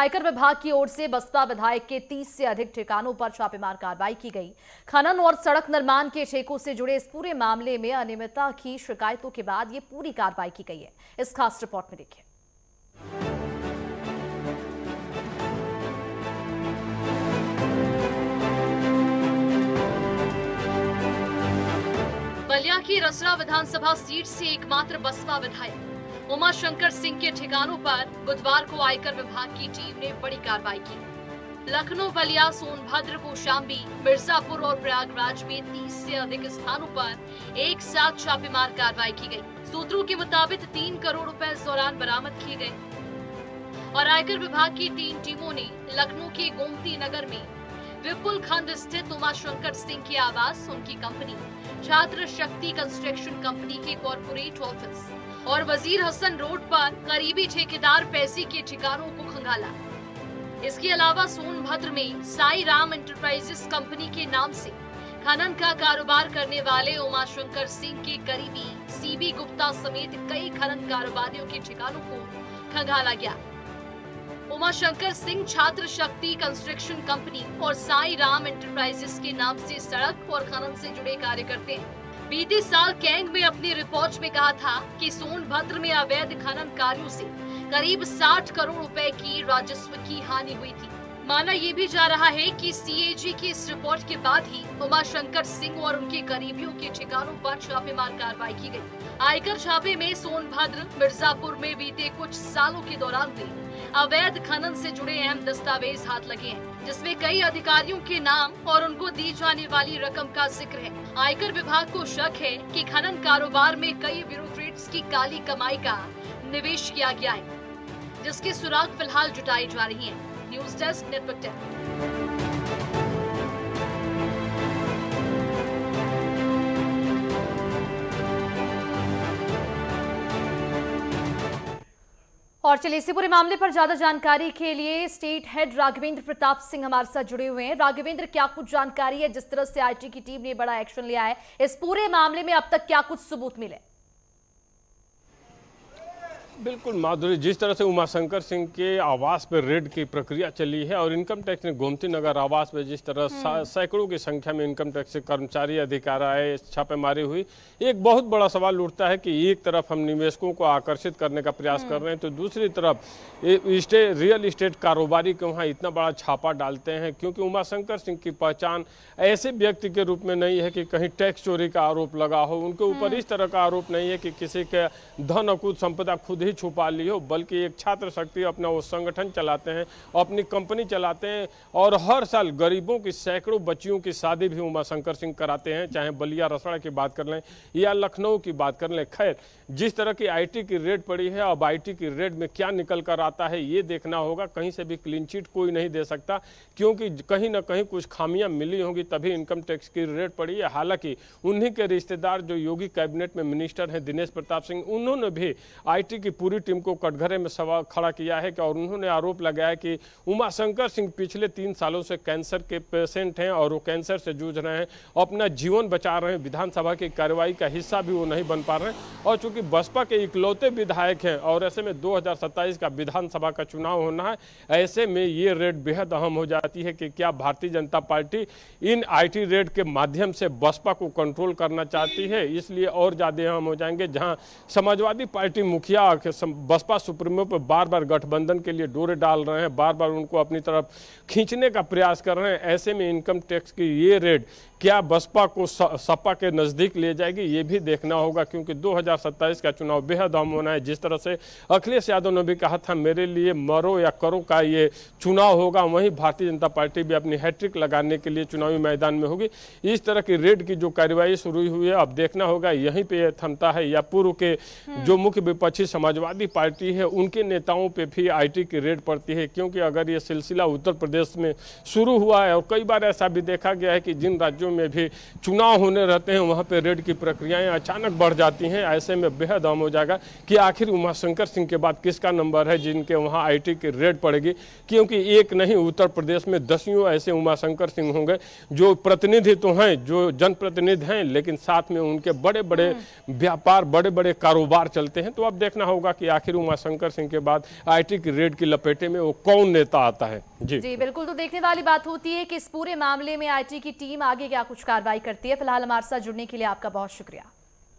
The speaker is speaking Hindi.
आयकर विभाग की ओर से बसपा विधायक के 30 से अधिक ठिकानों पर छापेमार कार्रवाई की गई। खनन और सड़क निर्माण के ठेकों से जुड़े इस पूरे मामले में अनियमितता की शिकायतों के बाद ये पूरी कार्रवाई की गई है। इस खास रिपोर्ट में देखिए। बलिया की रसरा विधानसभा सीट से एकमात्र बसपा विधायक उमाशंकर सिंह के ठिकानों पर बुधवार को आयकर विभाग की टीम ने बड़ी कार्रवाई की। लखनऊ, बलिया, सोनभद्र, कौशाम्बी, मिर्जापुर और प्रयागराज में 30 से अधिक स्थानों पर एक साथ छापेमार कार्रवाई की गई। सूत्रों के मुताबिक 3 करोड़ रुपए इस दौरान बरामद किए गए और आयकर विभाग की 3 टीमों ने लखनऊ के गोमती नगर में विपुल खंड स्थित उमाशंकर सिंह के आवास, उनकी कंपनी छात्र शक्ति कंस्ट्रक्शन कंपनी के कॉर्पोरेट ऑफिस और वजीर हसन रोड पर करीबी ठेकेदार पैसी के ठिकानों को खंगाला। इसके अलावा सोनभद्र में साई राम एंटरप्राइजेस कंपनी के नाम से खनन का कारोबार करने वाले उमाशंकर सिंह के करीबी सीबी गुप्ता समेत कई खनन कारोबारियों के ठिकानों को खंगाला गया। उमाशंकर सिंह छात्र शक्ति कंस्ट्रक्शन कंपनी और साई राम एंटरप्राइजेस के नाम से सड़क और खनन से जुड़े कार्य करते हैं। बीते साल कैंग में अपनी रिपोर्ट में कहा था कि सोनभद्र में अवैध खनन कार्यों से करीब 60 करोड़ रुपए की राजस्व की हानि हुई थी। माना ये भी जा रहा है कि सीएजी की इस रिपोर्ट के बाद ही उमाशंकर सिंह और उनके करीबियों के ठिकानों पर छापेमार कार्रवाई की गई। आयकर छापे में सोनभद्र, मिर्जापुर में बीते कुछ सालों के दौरान हुए अवैध खनन से जुड़े अहम दस्तावेज हाथ लगे हैं, जिसमें कई अधिकारियों के नाम और उनको दी जाने वाली रकम का जिक्र है। आयकर विभाग को शक है कि खनन कारोबार में कई ब्यूरोक्रेट्स की काली कमाई का निवेश किया गया है, जिसके सुराग फिलहाल जुटाई जा रही है। News desk, network 10। और चलिए इसी पूरे मामले पर ज्यादा जानकारी के लिए स्टेट हेड राघवेंद्र प्रताप सिंह हमारे साथ जुड़े हुए हैं। राघवेंद्र, क्या कुछ जानकारी है? जिस तरह से आईटी की टीम ने बड़ा एक्शन लिया है इस पूरे मामले में, अब तक क्या कुछ सबूत मिले? बिल्कुल माधुरी, जिस तरह से उमाशंकर सिंह के आवास पर रेड की प्रक्रिया चली है और इनकम टैक्स ने गोमती नगर आवास में जिस तरह सैकड़ों की संख्या में इनकम टैक्स के कर्मचारी, अधिकारी आए, छापेमारी हुई, एक बहुत बड़ा सवाल उठता है कि एक तरफ हम निवेशकों को आकर्षित करने का प्रयास कर रहे हैं तो दूसरी तरफ रियल इस्टेट कारोबारी के वहाँ इतना बड़ा छापा डालते हैं, क्योंकि उमाशंकर सिंह की पहचान ऐसे व्यक्ति के रूप में नहीं है कि कहीं टैक्स चोरी का आरोप लगा हो। उनके ऊपर इस तरह का आरोप नहीं है कि किसी के धन अकूत संपदा खुद ही छुपा ली हो, बल्कि एक छात्र शक्ति अपना वो संगठन चलाते हैं, अपनी कंपनी चलाते हैं और हर साल गरीबों की सैकड़ों बच्चियों की शादी भी उमाशंकर सिंह कराते हैं, चाहे बलिया रसड़ा की बात कर लें या लखनऊ की बात कर लें। खैर, जिस तरह की आईटी की रेड पड़ी है, अब आईटी की रेड में क्या निकल कर आता है ये देखना होगा। कहीं से भी क्लीन चिट कोई नहीं दे सकता, क्योंकि कहीं ना कहीं कुछ खामियां मिली होंगी तभी इनकम टैक्स की रेड पड़ी है। हालांकि उन्हीं के रिश्तेदार जो योगी कैबिनेट में मिनिस्टर हैं, दिनेश प्रताप सिंह, उन्होंने भी आईटी की पूरी टीम को कटघरे में सवाल खड़ा किया है कि और उन्होंने आरोप लगाया कि उमाशंकर सिंह पिछले 3 सालों से कैंसर के पेशेंट हैं और वो कैंसर से जूझ रहे हैं, अपना जीवन बचा रहे हैं, विधानसभा की कार्रवाई का हिस्सा भी वो नहीं बन पा रहे हैं। और चूंकि बसपा के इकलौते विधायक हैं और ऐसे में 2027 का विधानसभा का चुनाव होना है, ऐसे में ये रेड बेहद अहम हो जाती है कि क्या Bharatiya Janata party in IT raid के माध्यम से बसपा को कंट्रोल करना चाहती है। इसलिए और ज्यादा अहम हो जाएंगे, जहां समाजवादी पार्टी मुखिया बसपा सुप्रीमो पर बार बार गठबंधन के लिए डोरे डाल रहे हैं, बार बार उनको अपनी तरफ खींचने का प्रयास कर रहे हैं। ऐसे में इनकम टैक्स की ये रेड क्या बसपा को सपा के नजदीक ले जाएगी, ये भी देखना होगा, क्योंकि 2027 का चुनाव बेहद अहम होना है। जिस तरह से अखिलेश यादव ने भी कहा था मेरे लिए मरो या करो का ये चुनाव होगा, वहीं भारतीय जनता पार्टी भी अपनी हैट्रिक लगाने के लिए चुनावी मैदान में होगी। इस तरह की रेड की जो कार्रवाई शुरू हुई है, अब देखना होगा यहीं पे थमता है या पूर्व के जो मुख्य विपक्षी समाजवादी पार्टी है उनके नेताओं पे भी आईटी की रेड पड़ती है, क्योंकि अगर ये सिलसिला उत्तर प्रदेश में शुरू हुआ है और कई बार ऐसा भी देखा गया है कि जिन राज्यों राज्यों में भी चुनाव होने रहते हैं, वहाँ पे रेड की प्रक्रियाएं अचानक बढ़ जाती हैं। ऐसे में बेहद अहम हो जाएगा कि आखिर उमाशंकर सिंह के बाद किसका नंबर है जिनके वहाँ आईटी की रेड पड़ेगी, क्योंकि एक नहीं उत्तर प्रदेश में दसियों ऐसे उमाशंकर सिंह होंगे जो प्रतिनिधि तो हैं, जो जनप्रतिनिधि हैं, लेकिन साथ में उनके बड़े बड़े व्यापार, बड़े बड़े कारोबार चलते हैं। तो अब देखना होगा कि आखिर उमाशंकर सिंह के बाद आईटी की रेड की लपेटे में वो कौन नेता आता है। जी बिल्कुल, तो देखने वाली बात होती है कि इस पूरे मामले में आईटी की टीम आगे क्या कुछ कार्रवाई करती है। फिलहाल हमारे साथ जुड़ने के लिए आपका बहुत शुक्रिया।